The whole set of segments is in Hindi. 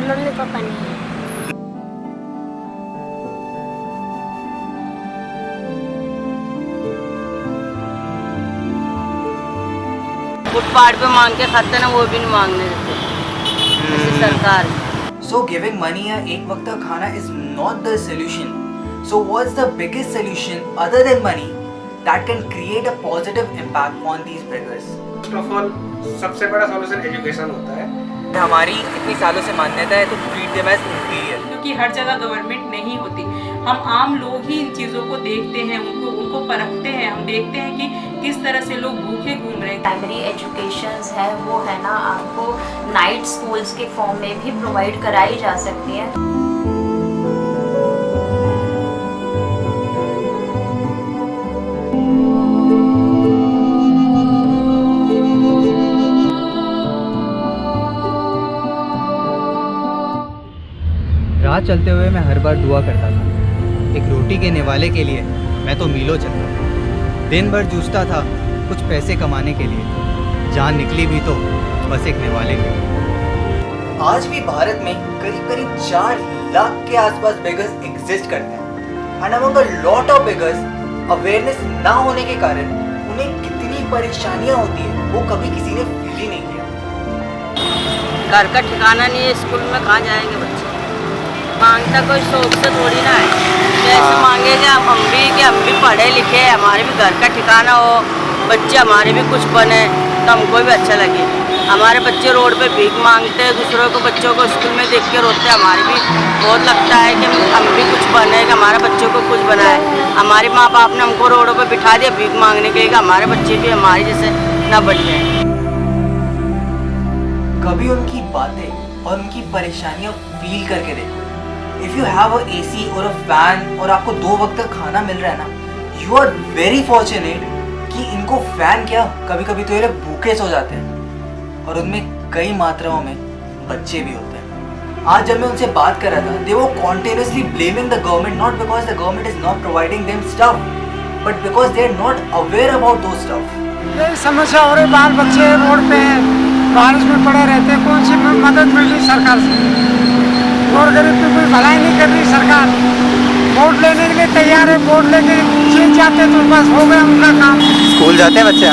मम्मी पापा नहीं है। फुटपाथ पे मांग के खाते ना, वो भी नहीं मांगने देते ऐसी सरकार। So giving money या एक वक्त का खाना is not the solution. So what's the biggest solution other than money that can create a positive impact on these beggars? First of all सबसे बड़ा सॉल्यूशन एजुकेशन होता है। हमारी इतनी सालों से मान्यता है तो ट्रीट देम एज इंफीरियर, क्योंकि हर जगह गवर्नमेंट नहीं होती। हम आम लोग ही इन चीज़ों को देखते हैं, उनको परखते हैं। हम देखते हैं कि किस तरह से लोग भूखे घूम रहे हैं। प्राइमरी एजुकेशंस है वो है ना, आपको नाइट स्कूल्स के फॉर्म में भी प्रोवाइड कराई जा सकती है। राह चलते हुए मैं हर बार दुआ करता था, एक रोटी के निवाले के लिए मैं तो मीलों चलता था। दिन भर जूझता था कुछ पैसे कमाने के लिए, जान निकली भी तो बस एक निवाले के लिए। आज भी भारत में करीब करीब 4 लाख के आसपास बेगर्स एग्जिस्ट करते हैं। And among a lot of beggars, awareness ना होने के कारण उन्हें कितनी परेशानियां होती है वो कभी किसी ने फील ही नहीं किया। घर का ठिकाना नहीं है, स्कूल में कहाँ जाएंगे बच्चे? मांगता कोई शौक से थोड़ी ना है, कैसे मांगेंगे हम भी कि हम भी पढ़े लिखे, हमारे भी घर का ठिकाना हो, बच्चे हमारे भी कुछ बने तो हमको भी अच्छा लगे। हमारे बच्चे रोड पे भीख मांगते हैं, दूसरों को बच्चों को स्कूल में देख के रोते हैं। हमारे भी बहुत लगता है कि हम भी कुछ बने, कि हमारे बच्चों को कुछ बनाए। हमारे माँ बाप ने हमको रोडों पे बिठा दिया भीख मांगने के लिए, हमारे बच्चे भी हमारे जैसे ना बन जाए। कभी उनकी बातें और उनकी परेशानियां फील करके देखो। If you have a AC और अ फैन और आपको 2 वक्त का खाना मिल रहा है ना, यू आर वेरी फॉर्चुनेट कि इनको फैन क्या, कभी कभी तो ये लोग भूखे सो जाते हैं और उनमें कई मात्राओं में बच्चे भी होते हैं। आज जब मैं उनसे बात कर रहा था, they were continuously blaming the government, not because the government is not providing them stuff, but because they are not aware about those stuff. यही समस्या हो रही, बाल बच्चे रोड पे बारिश में पड़े रहते हैं, कौन सी मदद मिल रही सरकार से? और गरीब की कोई भलाई नहीं कर रही सरकार। वोट लेने के लिए तैयार है, वोट लेके जीत जाते तो बस हो गया उनका काम। स्कूल जाते हैं बच्चे?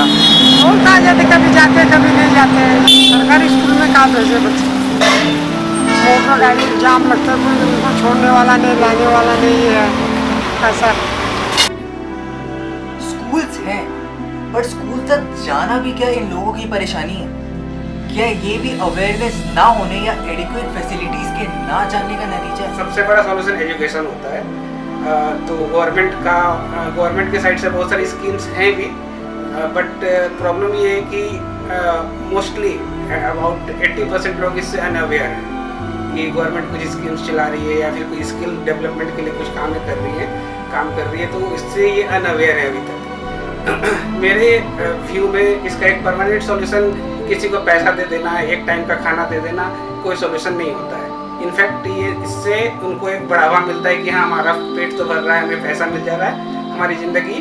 स्कूल कहाँ जाते, कभी जाते कभी नहीं जाते। सरकारी स्कूल में कहाँ भेजे बच्चे? मोटर गाड़ी जाम लगता है, कोई उनको छोड़ने वाला नहीं, लाने वाला नहीं है। ऐसा स्कूल्स हैं, पर स्कूल तक जाना भी क्या इन लोगों की परेशानी है? क्या ये भी अवेयरनेस ना होने या एडिक्वेट फैसिलिटीज के ना जानने का नतीजा है? सबसे बड़ा सॉल्यूशन एजुकेशन होता है। तो गवर्नमेंट के साइड से बहुत सारी स्कीम्स हैं भी, बट प्रॉब्लम ये है कि मोस्टली अबाउट 80% लोग इससे अनअवेयर हैं कि गवर्नमेंट कुछ स्कीम्स चला रही है या फिर कोई स्किल डेवलपमेंट के लिए कुछ काम कर रही है, तो इससे ये अनअवेयर है अभी तक। मेरे व्यू में इसका एक परमानेंट सॉल्यूशन किसी को पैसा दे देना, एक टाइम का खाना दे देना कोई सॉल्यूशन नहीं होता है। इनफैक्ट ये इससे उनको एक बढ़ावा मिलता है कि हाँ हमारा पेट तो भर रहा है, हमें पैसा मिल जा रहा है, हमारी ज़िंदगी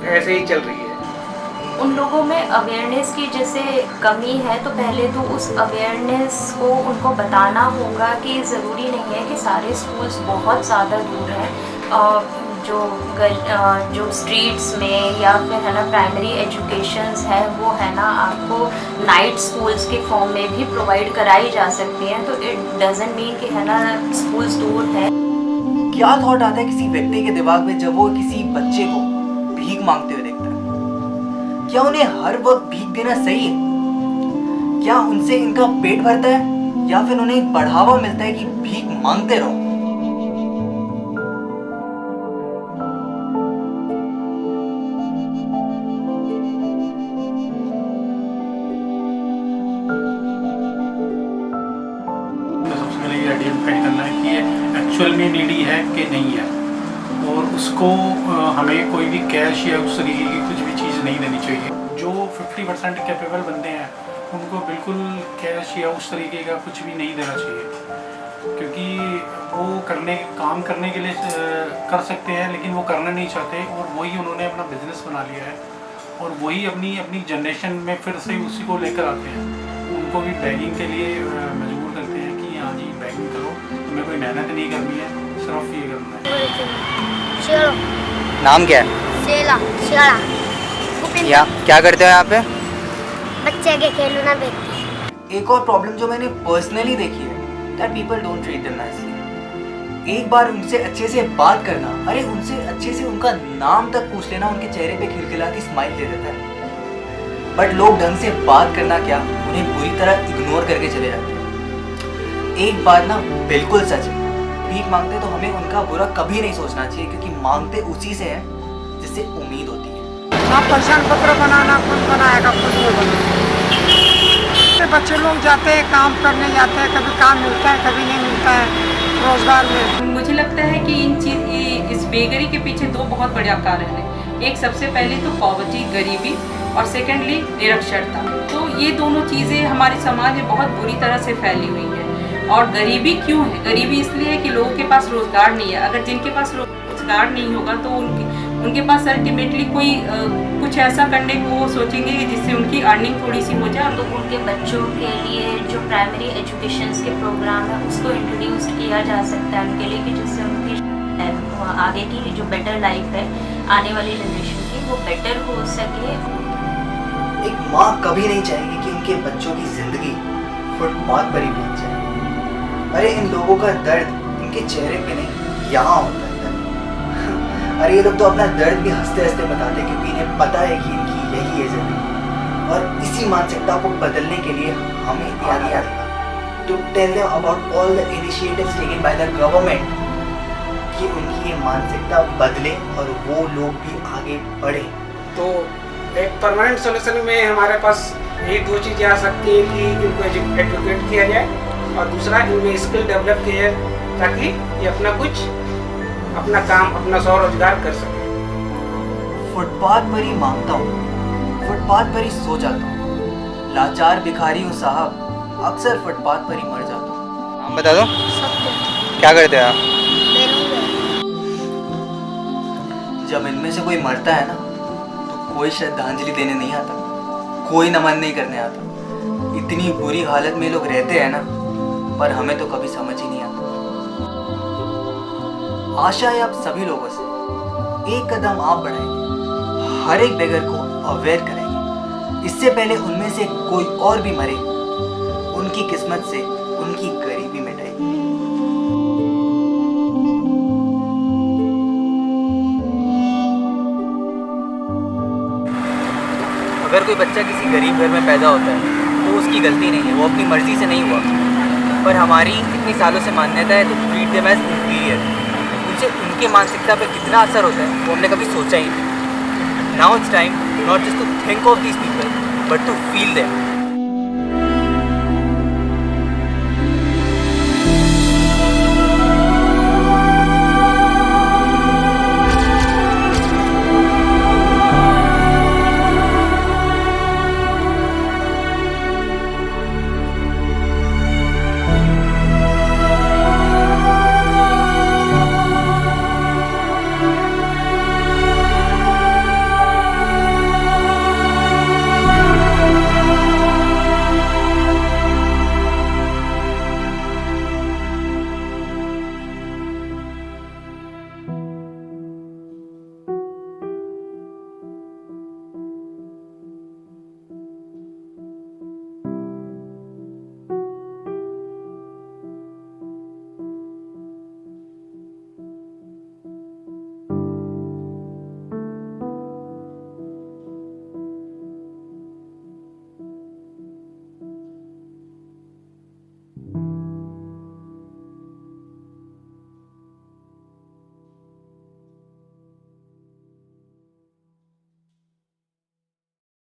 ऐसे ही चल रही है। उन लोगों में अवेयरनेस की जैसे कमी है, तो पहले तो उस अवेयरनेस को उनको बताना होगा कि ज़रूरी नहीं है कि सारे स्कूल्स बहुत ज़्यादा दूर हैं। जो स्ट्रीट्स में या फिर है ना प्राइमरी एजुकेशंस है वो है ना, आपको नाइट स्कूल्स के फॉर्म में भी प्रोवाइड कराई जा सकती हैं। तो इट डजंट मीन कि है ना स्कूल्स दूर है। क्या थॉट आता है किसी व्यक्ति के दिमाग में जब वो किसी बच्चे को भीख मांगते हुए देखता है? क्या उन्हें हर वक्त भीख देना सही है? क्या उनसे इनका पेट भरता है या फिर उन्हें बढ़ावा मिलता है कि भीख मांगते रहो? आइडेंटिफाई करना है कि ये एक्चुअल में नीडी है कि नहीं है, और उसको हमें कोई भी कैश या उस तरीके की कुछ भी चीज़ नहीं देनी चाहिए। जो 50% कैपेबल बंदे हैं उनको बिल्कुल कैश या उस तरीके का कुछ भी नहीं देना चाहिए। क्योंकि वो काम करने के लिए कर सकते हैं, लेकिन वो करना नहीं चाहते और वही उन्होंने अपना बिजनेस बना लिया है और वही अपनी जनरेशन में फिर से उसी को लेकर आते हैं। उनको भी बैगिंग के लिए मजबूर करते हैं कि हाँ जी बैगिंग करो, तुम्हें कोई मेहनत नहीं करनी है, सिर्फ ये करना है। चलो नाम क्या है? शेला शेला या क्या करते हो यहाँ पे? बच्चे के खिलौना बेचते हैं। एक और प्रॉब्लम जो मैंने पर्सनली देखी है, that people don't treat them nicely. एक बार उनसे अच्छे से बात करना, अरे उनसे अच्छे से उनका नाम तक पूछ लेना, उनके चेहरे पे खिलखिलाती स्माइल दे देता है। बट लोग ढंग से बात करना क्या, उन्हें बुरी तरह इग्नोर करके चले जाते हैं। एक बात ना बिल्कुल सच है, भीख मांगते तो हमें उनका बुरा कभी नहीं सोचना चाहिए, क्योंकि मांगते उसी से है जिससे उम्मीद होती है। ना पहचान पत्र बनाना, कुछ बनाएगा कुछ नहीं बनाएगा। बच्चे लोग जाते हैं, काम करने जाते हैं, कभी काम मिलता है कभी नहीं मिलता है रोजगार में। मुझे लगता है कि इस बेगरी के पीछे दो बहुत बड़े कारण हैं। एक सबसे पहले तो पॉवर्टी, गरीबी, और सेकेंडली निरक्षरता। तो ये दोनों चीज़ें हमारे समाज में बहुत बुरी तरह से फैली हुई है। और गरीबी क्यों है? गरीबी इसलिए है कि लोगों के पास रोजगार नहीं है। अगर जिनके पास रोजगार नहीं होगा तो उनके पास अल्टीमेटली कोई कुछ ऐसा करने को वो सोचेंगे जिससे उनकी अर्निंग थोड़ी सी हो जाए। तो उनके बच्चों के लिए जो प्राइमरी एजुकेशन के प्रोग्राम है उसको इंट्रोड्यूस किया जा सकता है उनके लिए, कि जिससे उनकी आगे की जो बेटर लाइफ है आने वाली जनरेशन की वो बेटर हो सके। एक माँ कभी नहीं चाहेगी कि उनके बच्चों की जिंदगी फुटपाथ पर ही बीत जाए। अरे इन लोगों का दर्द इनके चेहरे पे नहीं, यहाँ होता है। अरे ये लोग तो अपना दर्द भी हंसते हंसते बताते हैं, क्योंकि इन्हें पता है कि इनकी यही है जिंदगी। और इसी मानसिकता को बदलने के लिए हमें आगे आएगा to tell them about all the initiatives taken by the government, कि उनकी ये मानसिकता बदले और वो लोग भी आगे बढ़े। तो एक परमानेंट सोल्यूशन में हमारे पास यही दो चीज़ें आ सकती हैं कि इनको एजुकेट किया जाए और दूसरा इनमें स्किल डेवलप किया जाए, ताकि ये अपना काम, अपना स्वरोजगार कर सके। फुटपाथ पर ही मांगता हूँ, फुटपाथ पर ही सो जाता हूँ, लाचार भिखारी हूँ साहब, अक्सर फुटपाथ पर ही मर जाता हूँ। नाम बता दो। सत्य क्या करते हैं आप? जब इनमें से कोई मरता है ना तो कोई श्रद्धांजलि देने नहीं आता, कोई नमन नहीं करने आता। इतनी बुरी हालत में लोग रहते हैं ना, पर हमें तो कभी समझ ही नहीं आता। आशा है आप सभी लोगों से एक कदम आप बढ़ाएंगे, हर एक बेगर को अवेयर करेंगे। इससे पहले उनमें से कोई और भी मरे, उनकी किस्मत से उनकी गरीबी मिटाएंगे। अगर कोई बच्चा किसी गरीब घर में पैदा होता है तो उसकी गलती नहीं है, वो अपनी मर्जी से नहीं हुआ। पर हमारी इतनी सालों से मान्यता है तो ट्रीट देम एज इंफीरियर। उनसे उनके मानसिकता पर कितना असर होता है वो हमने कभी सोचा ही नहीं। Now it's time not just to think of these people but to feel them.